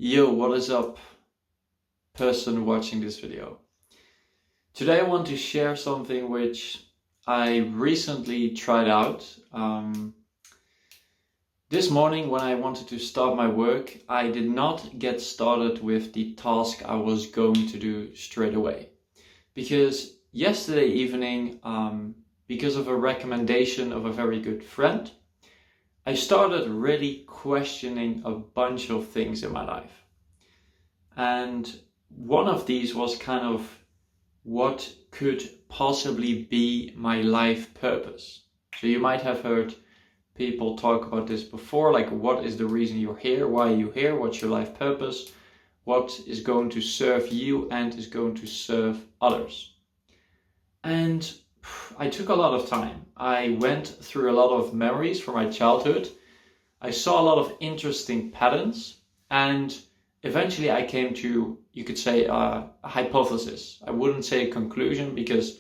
Yo, what is up, person watching this video? Today I want to share something which I recently tried out. This morning when I wanted to start my work, I did not get started with the task I was going to do straight away. Because yesterday evening, because of a recommendation of a very good friend, I started really questioning a bunch of things in my life. And one of these was kind of what could possibly be my life purpose. So you might have heard people talk about this before, like what is the reason you're here? Why are you here? What's your life purpose? What is going to serve you and is going to serve others? And I took a lot of time. I went through a lot of memories from my childhood. I saw a lot of interesting patterns, and eventually I came to, you could say, a hypothesis. I wouldn't say a conclusion, because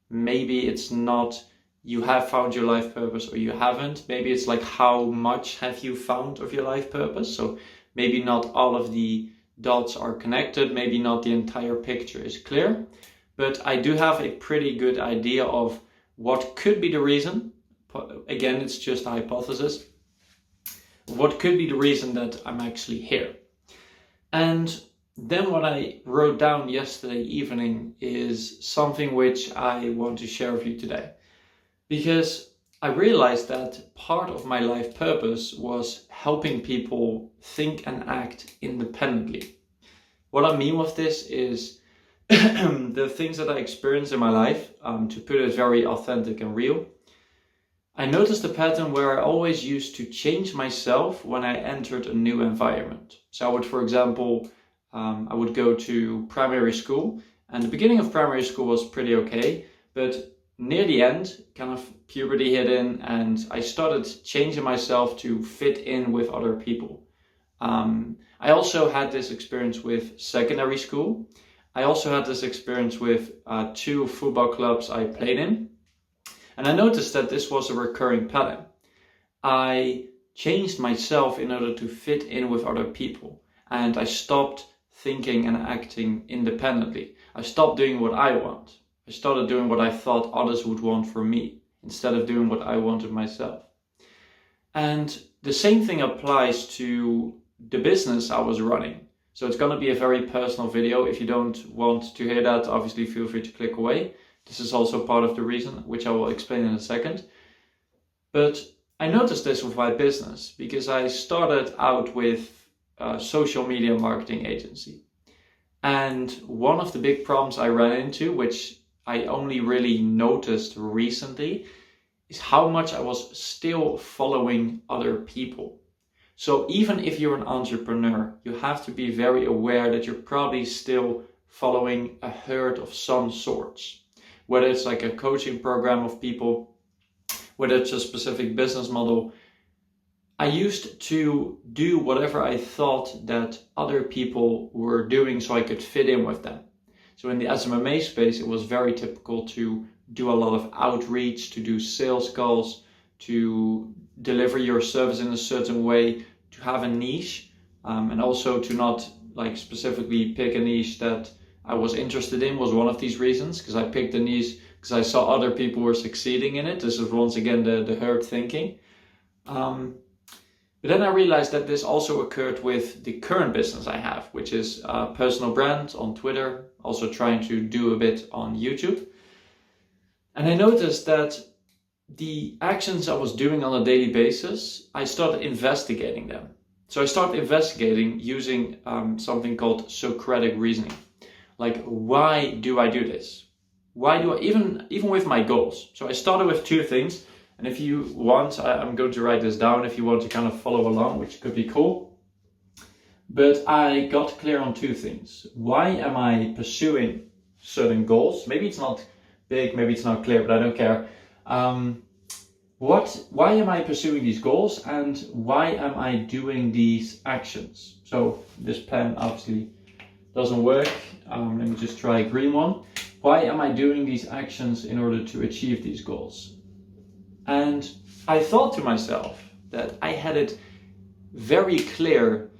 maybe it's not you have found your life purpose or you haven't. Maybe it's like how much have you found of your life purpose. So maybe not all of the dots are connected. Maybe not the entire picture is clear. But I do have a pretty good idea of what could be the reason. Again, it's just a hypothesis. What could be the reason that I'm actually here? And then what I wrote down yesterday evening is something which I want to share with you today. Because I realized that part of my life purpose was helping people think and act independently. What I mean with this is the things that I experienced in my life, to put it very authentic and real. I noticed a pattern where I always used to change myself when I entered a new environment. So I would, for example, I would go to primary school, and the beginning of primary school was pretty okay, but near the end, kind of puberty hit in, and I started changing myself to fit in with other people. I also had this experience with secondary school. I also had this experience with 2 football clubs I played in. And I noticed that this was a recurring pattern. I changed myself in order to fit in with other people. And I stopped thinking and acting independently. I stopped doing what I want. I started doing what I thought others would want from me, instead of doing what I wanted myself. And the same thing applies to the business I was running. So it's going to be a very personal video. If you don't want to hear that, obviously feel free to click away. This is also part of the reason, which I will explain in a second. But I noticed this with my business because I started out with a social media marketing agency. And one of the big problems I ran into, which I only really noticed recently, is how much I was still following other people. So even if you're an entrepreneur, you have to be very aware that you're probably still following a herd of some sorts. Whether it's like a coaching program of people, whether it's a specific business model. I used to do whatever I thought that other people were doing so I could fit in with them. So in the SMMA space, it was very typical to do a lot of outreach, to do sales calls, to deliver your service in a certain way, to have a niche, and also to not like specifically pick a niche that I was interested in was one of these reasons, because I picked the niche because I saw other people were succeeding in it. This is once again the herd thinking. But then I realized that this also occurred with the current business I have, which is a personal brand on Twitter, also trying to do a bit on YouTube. And I noticed that the actions I was doing on a daily basis, I started investigating them. So I started investigating using something called Socratic reasoning. Like, why do I do this? Why do I, even with my goals? So I started with 2 things. And if you want, I'm going to write this down if you want to kind of follow along, which could be cool. But I got clear on 2 things. Why am I pursuing certain goals? Maybe it's not big, maybe it's not clear, but I don't care. Why am I pursuing these goals, and why am I doing these actions? So this pen obviously doesn't work. Let me just try a green one. Why am I doing these actions in order to achieve these goals? And I thought to myself that I had it very clear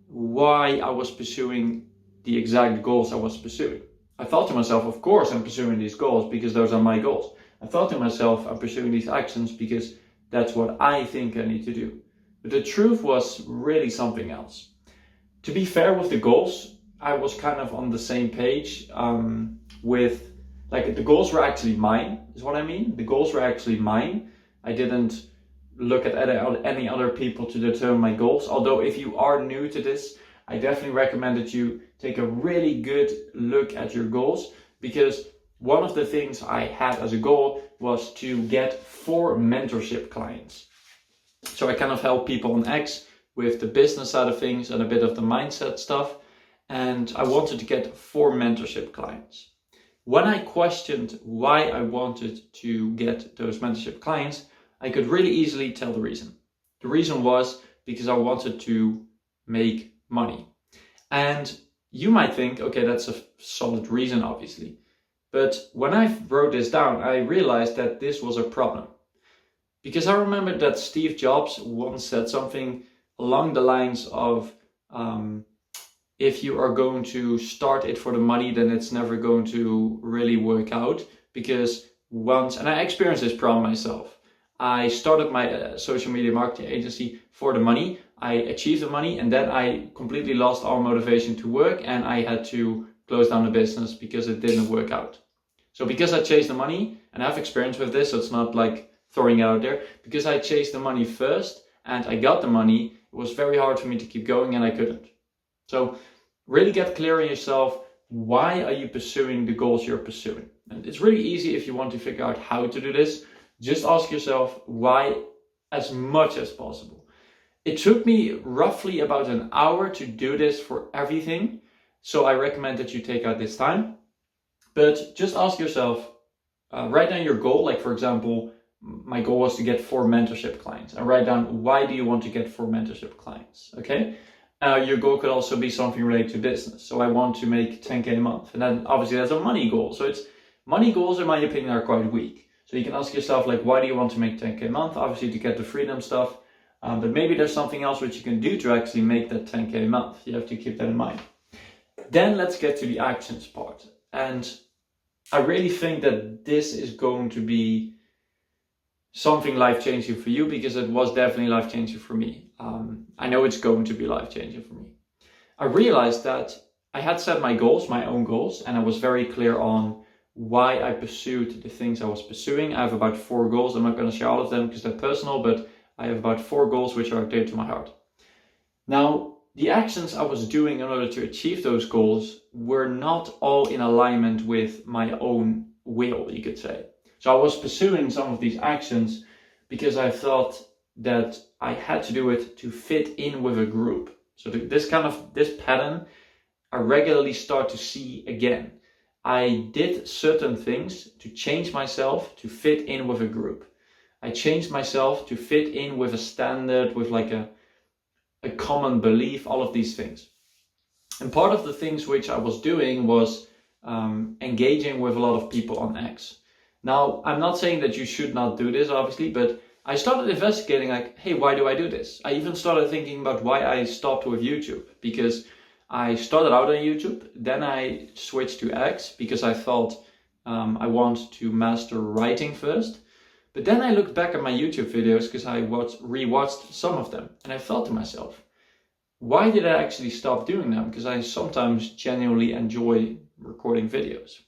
why I was pursuing the exact goals I was pursuing. I thought to myself, of course I'm pursuing these goals because those are my goals. I thought to myself, I'm pursuing these actions because that's what I think I need to do. But the truth was really something else. To be fair with the goals, I was kind of on the same page with, like, the goals were actually mine, is what I mean. The goals were actually mine. I didn't look at any other people to determine my goals. Although if you are new to this, I definitely recommend that you take a really good look at your goals, because one of the things I had as a goal was to get 4 mentorship clients. So I kind of help people on X with the business side of things and a bit of the mindset stuff. And I wanted to get 4 mentorship clients. When I questioned why I wanted to get those mentorship clients, I could really easily tell the reason. The reason was because I wanted to make money. And you might think, okay, that's a solid reason, obviously. But when I wrote this down, I realized that this was a problem. Because I remember that Steve Jobs once said something along the lines of, if you are going to start it for the money, then it's never going to really work out. Because once, and I experienced this problem myself, I started my social media marketing agency for the money. I achieved the money, and then I completely lost all motivation to work, and I had to close down the business because it didn't work out. So because I chased the money, and I have experience with this, so it's not like throwing it out there, because I chased the money first and I got the money, it was very hard for me to keep going, and I couldn't. So really get clear on yourself. Why are you pursuing the goals you're pursuing? And it's really easy if you want to figure out how to do this. Just ask yourself why as much as possible. It took me roughly about an hour to do this for everything. So I recommend that you take out this time. But just ask yourself, write down your goal. Like, for example, my goal was to get 4 mentorship clients. And write down, why do you want to get 4 mentorship clients? Okay. Your goal could also be something related to business. So I want to make 10K a month. And then obviously that's a money goal. So it's money goals, in my opinion, are quite weak. So you can ask yourself, like, why do you want to make 10K a month? Obviously to get the freedom stuff. But maybe there's something else which you can do to actually make that 10K a month. You have to keep that in mind. Then let's get to the actions part. And I really think that this is going to be something life-changing for you, because it was definitely life-changing for me. I know it's going to be life-changing for me. I realized that I had set my goals, my own goals, and I was very clear on why I pursued the things I was pursuing. I have about 4 goals. I'm not going to share all of them because they're personal, but I have about 4 goals which are dear to my heart. Now, the actions I was doing in order to achieve those goals were not all in alignment with my own will, you could say. So I was pursuing some of these actions because I thought that I had to do it to fit in with a group. So this pattern I regularly start to see again. I did certain things to change myself to fit in with a group. I changed myself to fit in with a standard, with like a common belief, all of these things. And part of the things which I was doing was engaging with a lot of people on X. Now, I'm not saying that you should not do this, obviously, but I started investigating, like, hey, why do I do this? I even started thinking about why I stopped with YouTube, because I started out on YouTube, then I switched to X because I thought I want to master writing first. But then I looked back at my YouTube videos because I rewatched some of them, and I thought to myself, why did I actually stop doing them? Because I sometimes genuinely enjoy recording videos.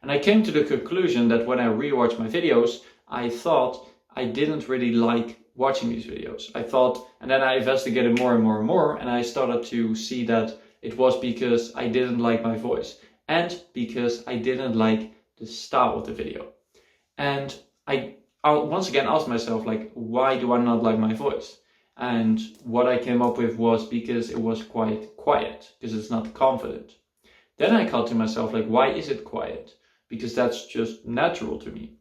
And I came to the conclusion that when I rewatched my videos, I thought I didn't really like watching these videos. I thought, and then I investigated more and more and more, and I started to see that it was because I didn't like my voice and because I didn't like the style of the video. And I once again asked myself, like, why do I not like my voice? And what I came up with was because it was quite quiet, because it's not confident. Then I thought to myself, like, why is it quiet? Because that's just natural to me.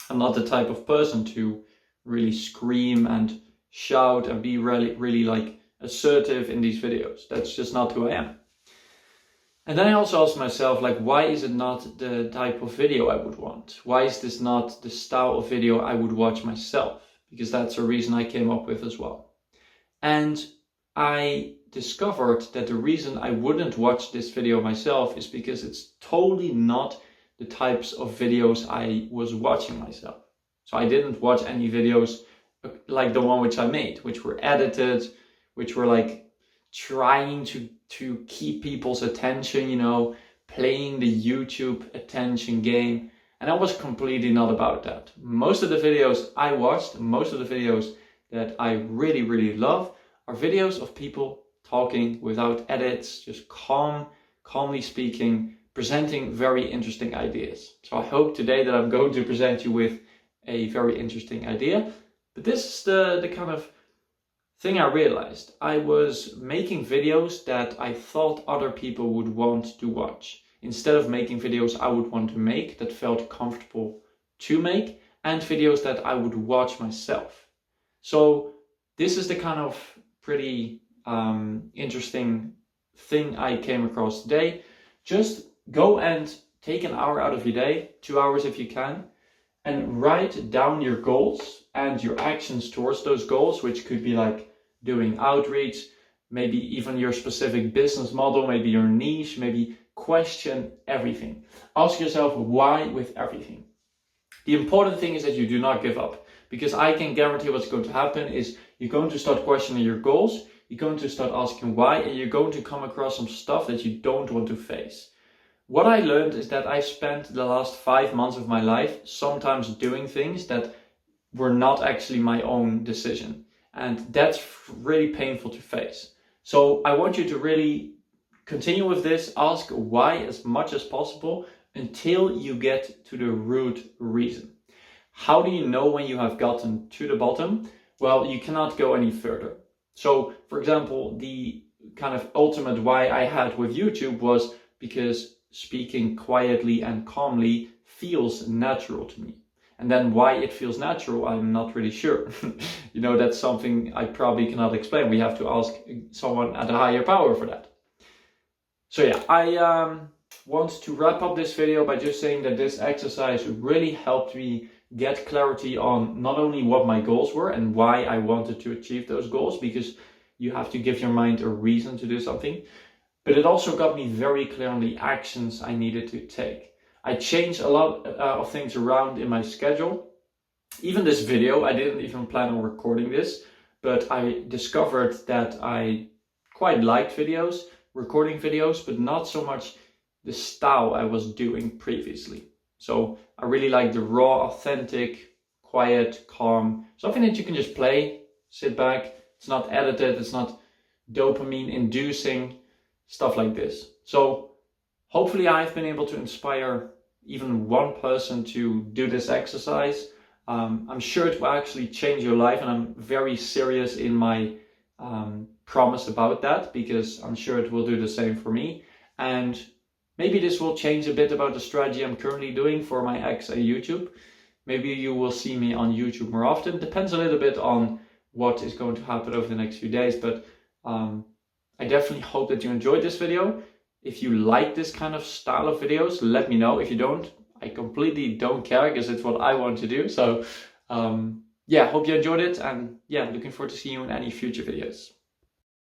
I'm not the type of person to really scream and shout and be really like assertive in these videos. That's just not who I am. And then I also asked myself, like, why is it not the type of video I would want? Why is this not the style of video I would watch myself? Because that's a reason I came up with as well. And I discovered that the reason I wouldn't watch this video myself is because it's totally not the types of videos I was watching myself. So I didn't watch any videos like the one which I made, which were edited, which were like trying to keep people's attention, you know, playing the YouTube attention game. And I was completely not about that. Most of the videos I watched, most of the videos that I really, really love are videos of people talking without edits, just calmly speaking, presenting very interesting ideas. So I hope today that I'm going to present you with a very interesting idea. But this is the kind of thing I realized. I was making videos that I thought other people would want to watch, instead of making videos I would want to make that felt comfortable to make, and videos that I would watch myself. So this is the kind of pretty interesting thing I came across today. Just go and take an hour out of your day, 2 hours if you can, and write down your goals and your actions towards those goals, which could be like doing outreach, maybe even your specific business model, maybe your niche, maybe question everything. Ask yourself why with everything. The important thing is that you do not give up, because I can guarantee what's going to happen is you're going to start questioning your goals, you're going to start asking why, and you're going to come across some stuff that you don't want to face. What I learned is that I spent the last 5 months of my life sometimes doing things that were not actually my own decision. And that's really painful to face. So I want you to really continue with this. Ask why as much as possible until you get to the root reason. How do you know when you have gotten to the bottom? Well, you cannot go any further. So, for example, the kind of ultimate why I had with YouTube was because speaking quietly and calmly feels natural to me. And then why it feels natural, I'm not really sure. You know, that's something I probably cannot explain. We have to ask someone at a higher power for that. So yeah, I want to wrap up this video by just saying that this exercise really helped me get clarity on not only what my goals were and why I wanted to achieve those goals, because you have to give your mind a reason to do something. But it also got me very clear on the actions I needed to take. I changed a lot of things around in my schedule. Even this video, I didn't even plan on recording this, but I discovered that I quite liked videos, recording videos, but not so much the style I was doing previously. So I really like the raw, authentic, quiet, calm, something that you can just play, sit back. It's not edited, it's not dopamine inducing, stuff like this. So hopefully I've been able to inspire even one person to do this exercise. I'm sure it will actually change your life, and I'm very serious in my promise about that, because I'm sure it will do the same for me. And maybe this will change a bit about the strategy I'm currently doing for my ex at YouTube. Maybe you will see me on YouTube more often. Depends a little bit on what is going to happen over the next few days, but I definitely hope that you enjoyed this video. If you like this kind of style of videos, let me know. If you don't, I completely don't care, because it's what I want to do. So yeah, hope you enjoyed it, and yeah, looking forward to seeing you in any future videos.